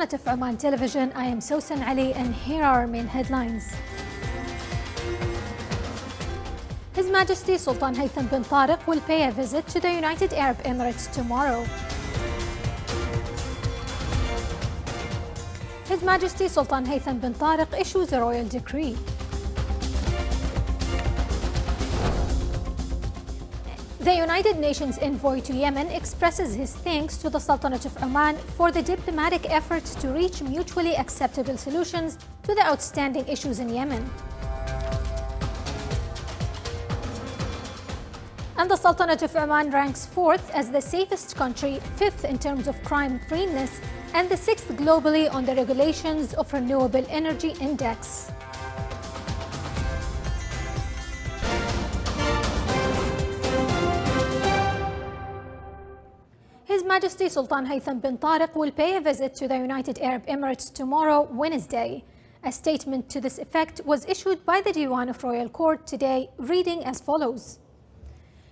Sultanate of Oman Television. I am Sosan Ali and here are our main headlines. His Majesty Sultan Haytham bin Tariq will pay a visit to the United Arab Emirates tomorrow. His Majesty Sultan Haytham bin Tariq issues a royal decree. The United Nations envoy to Yemen expresses his thanks to the Sultanate of Oman for the diplomatic efforts to reach mutually acceptable solutions to the outstanding issues in Yemen. And the Sultanate of Oman ranks 4th as the safest country, 5th in terms of crime-freeness, and the 6th globally on the Regulations of Renewable Energy Index. His Majesty Sultan Haytham bin Tariq will pay a visit to the United Arab Emirates tomorrow, Wednesday. A statement to this effect was issued by the Diwan of Royal Court today, reading as follows.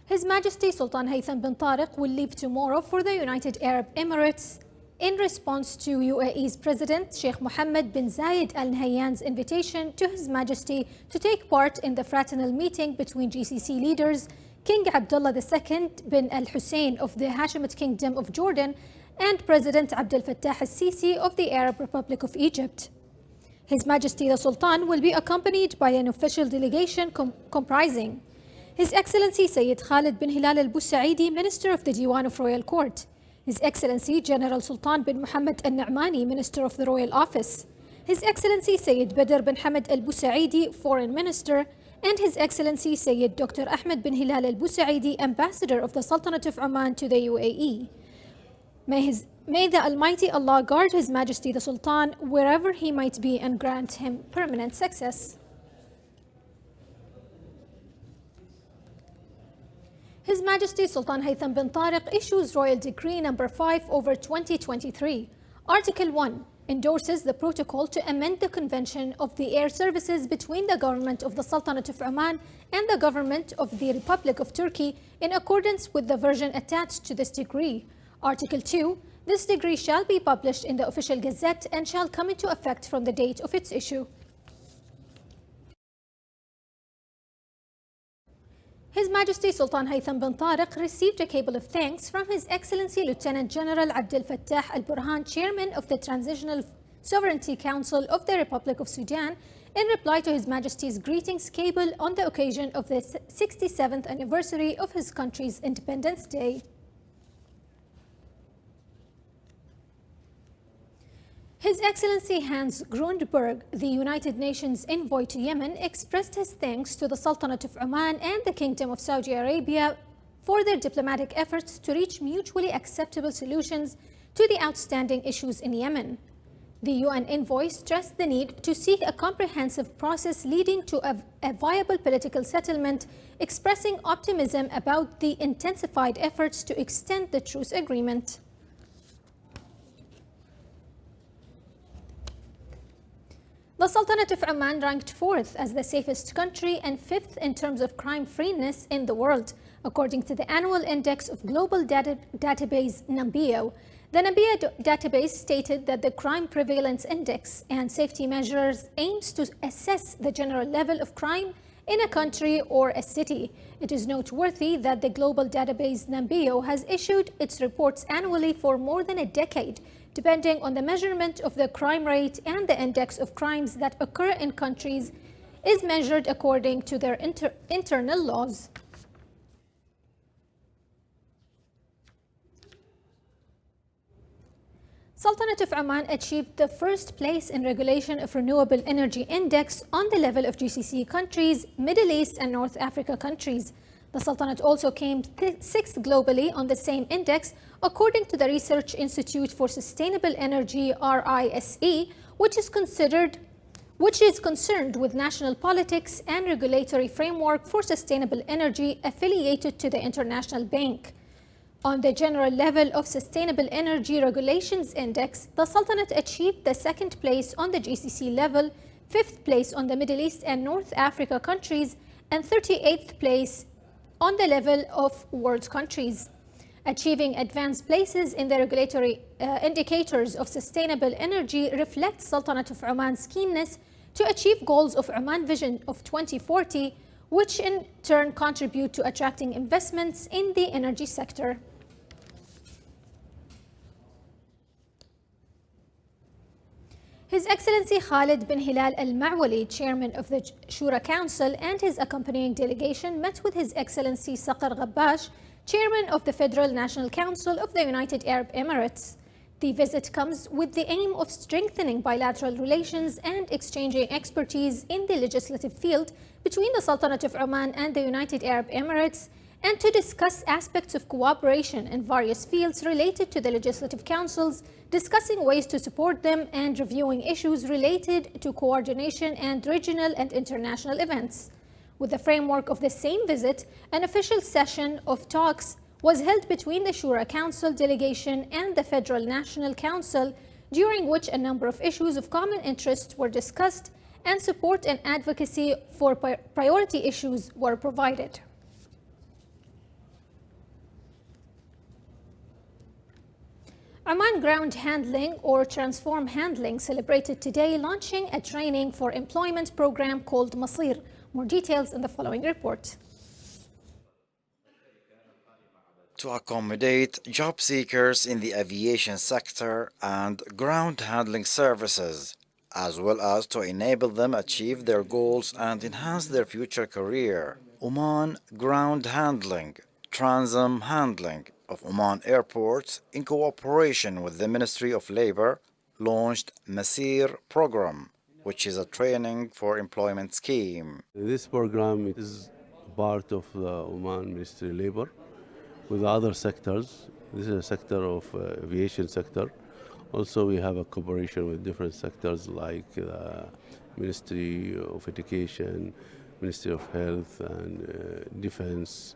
His Majesty Sultan Haytham bin Tariq will leave tomorrow for the United Arab Emirates in response to UAE's President Sheikh Mohammed bin Zayed Al Nahyan's invitation to His Majesty to take part in the fraternal meeting between GCC leaders King Abdullah II bin Al Hussein of the Hashemite Kingdom of Jordan and President Abdel Fattah al-Sisi of the Arab Republic of Egypt. His Majesty the Sultan will be accompanied by an official delegation comprising His Excellency Sayyid Khalid bin Hilal al-Busaidi, Minister of the Diwan of Royal Court, His Excellency General Sultan bin Muhammad al-Na'mani, Minister of the Royal Office, His Excellency Sayyid Badr bin Hamad al-Busaidi, Foreign Minister, and His Excellency Sayyid Dr. Ahmed bin Hilal al-Busaidi, Ambassador of the Sultanate of Oman to the UAE. May the Almighty Allah guard His Majesty the Sultan wherever he might be and grant him permanent success. His Majesty Sultan Haytham bin Tariq issues Royal Decree No. 5/2023. Article 1 endorses the protocol to amend the Convention of the Air Services between the Government of the Sultanate of Oman and the Government of the Republic of Turkey in accordance with the version attached to this decree. Article 2. This decree shall be published in the Official Gazette and shall come into effect from the date of its issue. His Majesty Sultan Haytham bin Tariq received a cable of thanks from His Excellency Lieutenant General Abdel Fattah al-Burhan, Chairman of the Transitional Sovereignty Council of the Republic of Sudan, in reply to His Majesty's greetings cable on the occasion of the 67th anniversary of his country's Independence Day. His Excellency Hans Grundberg, the United Nations envoy to Yemen, expressed his thanks to the Sultanate of Oman and the Kingdom of Saudi Arabia for their diplomatic efforts to reach mutually acceptable solutions to the outstanding issues in Yemen. The UN envoy stressed the need to seek a comprehensive process leading to a viable political settlement, expressing optimism about the intensified efforts to extend the truce agreement. The Sultanate of Oman ranked 4th as the safest country and 5th in terms of crime-freeness in the world, according to the annual index of global database Numbeo. The Numbeo database stated that the crime prevalence index and safety measures aims to assess the general level of crime in a country or a city. It is noteworthy that the global database Numbeo has issued its reports annually for more than a decade, depending on the measurement of the crime rate, and the index of crimes that occur in countries is measured according to their internal laws. Sultanate of Oman achieved the first place in Regulation of Renewable Energy Index on the level of GCC countries, Middle East and North Africa countries. The Sultanate also came 6th globally on the same index, according to the Research Institute for Sustainable Energy (RISE), which is concerned with national politics and regulatory framework for sustainable energy affiliated to the International Bank. On the general level of Sustainable Energy Regulations Index, the Sultanate achieved the 2nd place on the GCC level, 5th place on the Middle East and North Africa countries, and 38th place on the level of world countries. Achieving advanced places in the regulatory indicators of sustainable energy reflects Sultanate of Oman's keenness to achieve goals of Oman Vision of 2040, which in turn contribute to attracting investments in the energy sector. His Excellency Khalid bin Hilal Al Ma'wali, Chairman of the Shura Council, and his accompanying delegation met with His Excellency Saqar Ghabbash, Chairman of the Federal National Council of the United Arab Emirates. The visit comes with the aim of strengthening bilateral relations and exchanging expertise in the legislative field between the Sultanate of Oman and the United Arab Emirates, and to discuss aspects of cooperation in various fields related to the legislative councils, discussing ways to support them and reviewing issues related to coordination and regional and international events. With the framework of the same visit, an official session of talks was held between the Shura Council delegation and the Federal National Council, during which a number of issues of common interest were discussed and support and advocacy for priority issues were provided. Oman Ground Handling, or Transform Handling, celebrated today launching a training for employment program called Masir. More details in the following report. To accommodate job seekers in the aviation sector and ground handling services, as well as to enable them achieve their goals and enhance their future career, Oman Ground Handling, Transam Handling of Oman Airports, in cooperation with the Ministry of Labor, launched Masir program, which is a training for employment scheme. This program is part of the Oman Ministry of Labor with other sectors. This is a sector of aviation sector. Also, we have a cooperation with different sectors like the Ministry of Education, Ministry of Health and Defense,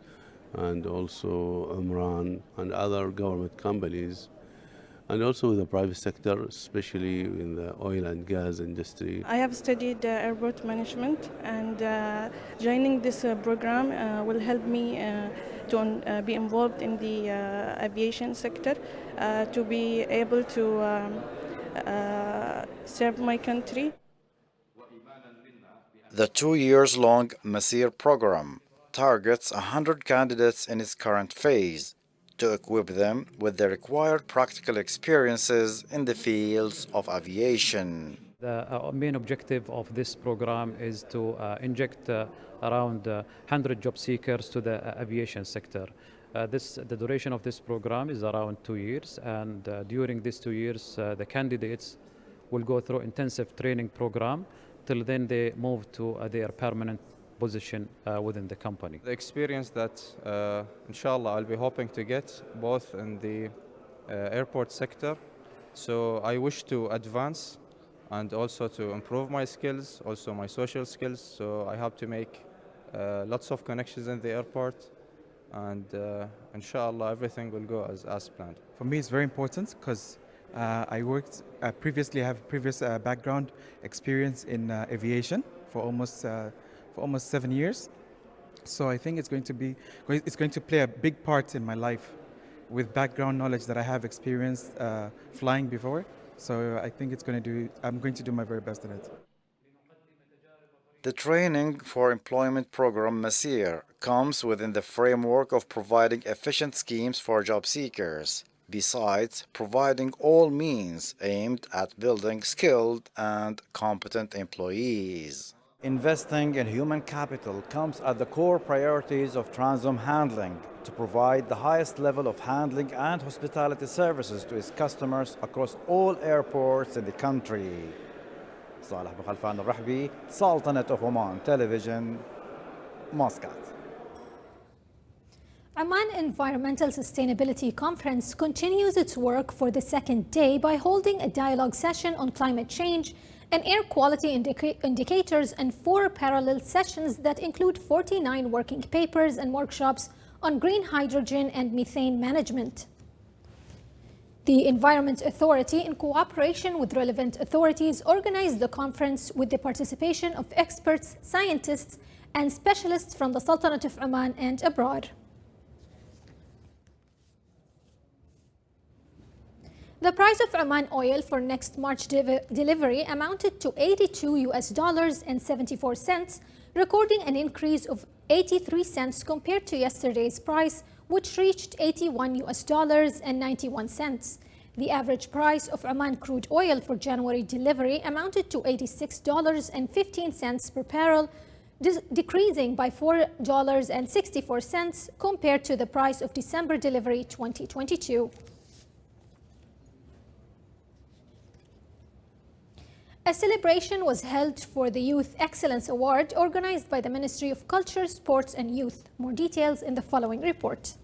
and also Umran and other government companies, and also with the private sector, especially in the oil and gas industry. I have studied airport management, and joining this program will help me to be involved in the aviation sector, to be able to serve my country. The 2 years long Masir program targets 100 candidates in its current phase to equip them with the required practical experiences in the fields of aviation. The main objective of this program is to inject around 100 job seekers to the aviation sector. The duration of this program is around 2 years, and during these 2 years, the candidates will go through intensive training program till then they move to their permanent position within the company. The experience that inshallah I'll be hoping to get both in the airport sector, so I wish to advance and also to improve my skills, also my social skills, so I have to make lots of connections in the airport, and inshallah everything will go as planned. For me it's very important because I worked previously, I have previous background experience in aviation for almost 7 years. So I think it's going to play a big part in my life with background knowledge that I have experienced flying before. So I think I'm going to do my very best in it. The training for employment program Masir comes within the framework of providing efficient schemes for job seekers, besides providing all means aimed at building skilled and competent employees. Investing in human capital comes at the core priorities of Transam Handling to provide the highest level of handling and hospitality services to its customers across all airports in the country. Saleh Bukhalfan Al-Rahbi, Sultanate of Oman Television, Muscat. Oman Environmental Sustainability Conference continues its work for the second day by holding a dialogue session on climate change and air quality indicators and 4 parallel sessions that include 49 working papers and workshops on green hydrogen and methane management. The Environment Authority, in cooperation with relevant authorities, organized the conference with the participation of experts, scientists, and specialists from the Sultanate of Oman and abroad. The price of Oman oil for next March delivery amounted to $82.74, recording an increase of 83 cents compared to yesterday's price, which reached $81.91. The average price of Oman crude oil for January delivery amounted to $86.15 per barrel, decreasing by $4.64 compared to the price of December delivery 2022. A celebration was held for the Youth Excellence Award organized by the Ministry of Culture, Sports and Youth. More details in the following report.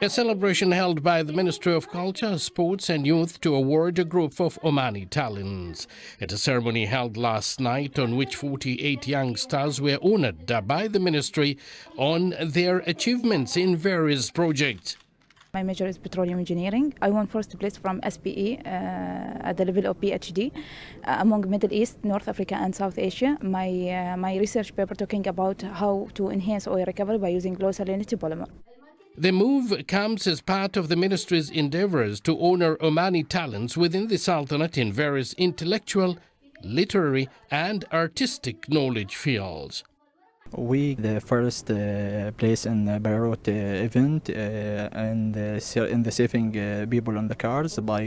A celebration held by the Ministry of Culture, Sports and Youth to award a group of Omani talents. At a ceremony held last night on which 48 young stars were honored by the ministry on their achievements in various projects. My major is petroleum engineering. I won first place from SPE at the level of PhD among Middle East, North Africa and South Asia. My research paper talking about how to enhance oil recovery by using low salinity polymer. The move comes as part of the ministry's endeavors to honor Omani talents within the Sultanate in various intellectual, literary and artistic knowledge fields. We the first place in the Beirut event and in the saving people on the cars by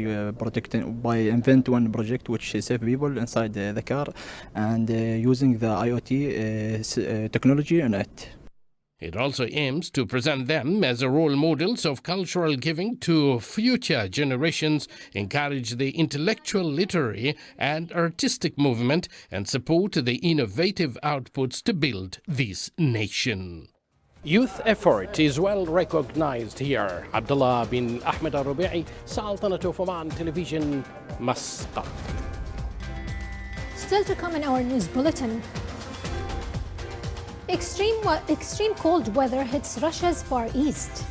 invent one project which save people inside the car and using the IoT technology in it. It also aims to present them as role models of cultural giving to future generations, encourage the intellectual, literary and artistic movement and support the innovative outputs to build this nation. Youth effort is well recognized here. Abdullah bin Ahmed al-Rubi'i, Sultanate of Oman Television, Muscat. Still to come in our news bulletin. Extreme cold weather hits Russia's Far East.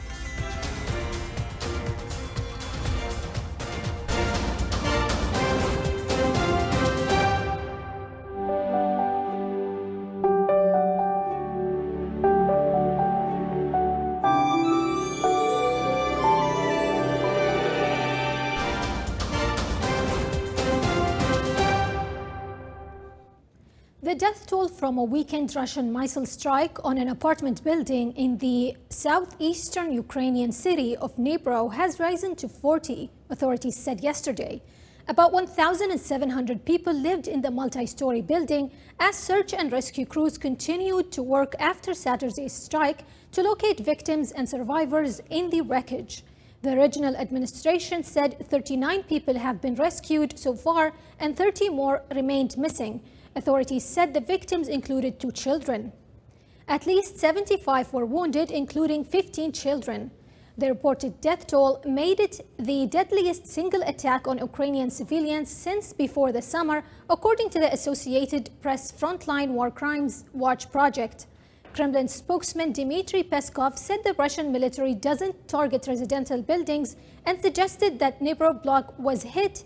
The death toll from a weekend Russian missile strike on an apartment building in the southeastern Ukrainian city of Dnipro has risen to 40, authorities said yesterday. About 1,700 people lived in the multi-story building as search and rescue crews continued to work after Saturday's strike to locate victims and survivors in the wreckage. The regional administration said 39 people have been rescued so far and 30 more remained missing. Authorities said the victims included 2 children. At least 75 were wounded, including 15 children. The reported death toll made it the deadliest single attack on Ukrainian civilians since before the summer, according to the Associated Press Frontline War Crimes Watch project. Kremlin spokesman Dmitry Peskov said the Russian military doesn't target residential buildings and suggested that Dnipro block was hit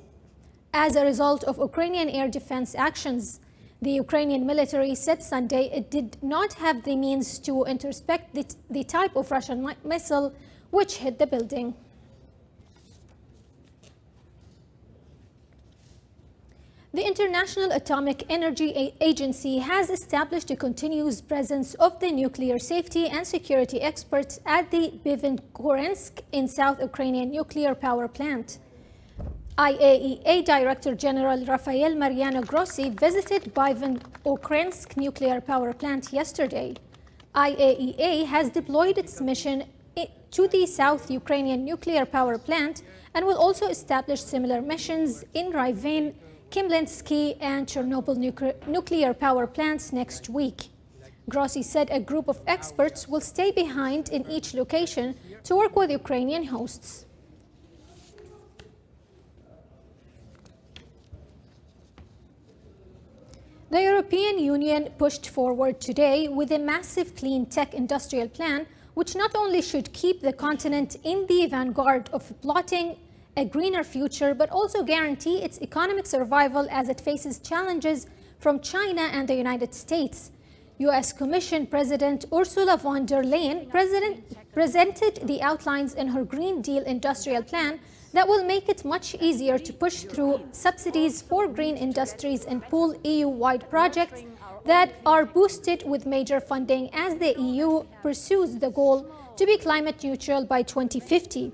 as a result of Ukrainian air defense actions. The Ukrainian military said Sunday it did not have the means to intercept the type of Russian missile which hit the building. The International Atomic Energy Agency has established a continuous presence of the nuclear safety and security experts at the Bivenkorensk in South Ukrainian nuclear power plant. IAEA Director General Rafael Mariano Grossi visited Bivenkorensk nuclear power plant yesterday. IAEA has deployed its mission to the South Ukrainian nuclear power plant and will also establish similar missions in Rivne, Kimlensky and Chernobyl nuclear power plants next week. Grossi said a group of experts will stay behind in each location to work with Ukrainian hosts. The European Union pushed forward today with a massive clean tech industrial plan, which not only should keep the continent in the vanguard of plotting a greener future, but also guarantee its economic survival as it faces challenges from China and the United States. U.S. Commission President Ursula von der Leyen presented the outlines in her Green Deal industrial plan that will make it much easier to push through subsidies for green industries and pull EU-wide projects that are boosted with major funding as the EU pursues the goal to be climate neutral by 2050.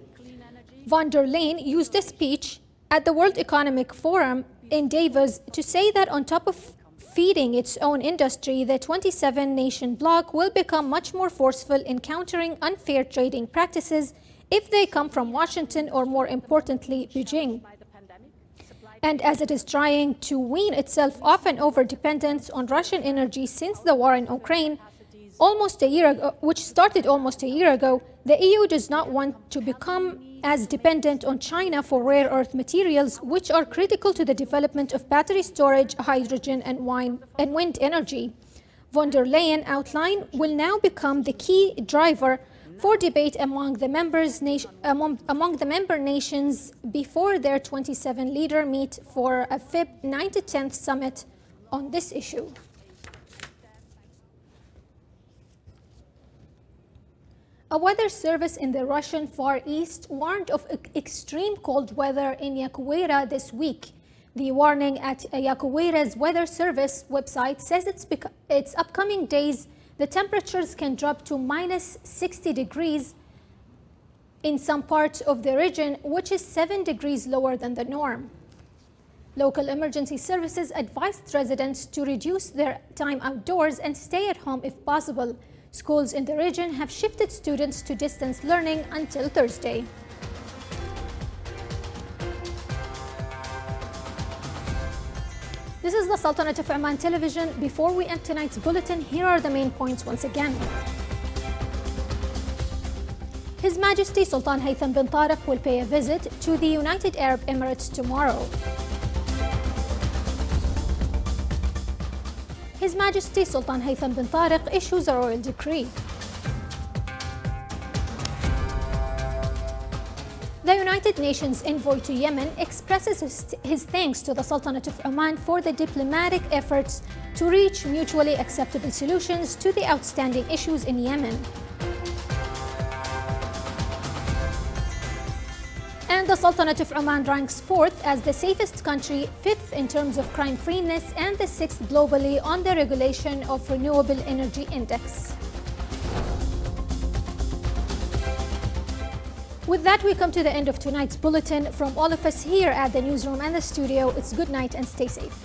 Von der Leyen used a speech at the World Economic Forum in Davos to say that on top of feeding its own industry, the 27-nation bloc will become much more forceful in countering unfair trading practices if they come from Washington or, more importantly, Beijing. And as it is trying to wean itself off an over-dependence on Russian energy since the war in Ukraine, which started almost a year ago, the EU does not want to become as dependent on China for rare earth materials, which are critical to the development of battery storage, hydrogen, and wind energy. Von der Leyen outline will now become the key driver for debate among the member nations before their 27 leader meet for a Feb 9 to 10th summit on this issue. A weather service in the Russian Far East warned of extreme cold weather in Yakuwera this week. The warning at Yakuwera's weather service website says its upcoming days, the temperatures can drop to minus 60 degrees in some parts of the region, which is 7 degrees lower than the norm. Local emergency services advised residents to reduce their time outdoors and stay at home if possible. Schools in the region have shifted students to distance learning until Thursday. This is the Sultanate of Oman television. Before we end tonight's bulletin, here are the main points once again. His Majesty Sultan Haytham bin Tariq will pay a visit to the United Arab Emirates tomorrow. His Majesty Sultan Haytham bin Tariq issues a royal decree. The United Nations envoy to Yemen expresses his thanks to the Sultanate of Oman for the diplomatic efforts to reach mutually acceptable solutions to the outstanding issues in Yemen. And the Sultanate of Oman ranks 4th as the safest country, 5th in terms of crime-freeness, and the 6th globally on the Regulation of Renewable Energy Index. With that, we come to the end of tonight's bulletin. From all of us here at the newsroom and the studio, it's good night and stay safe.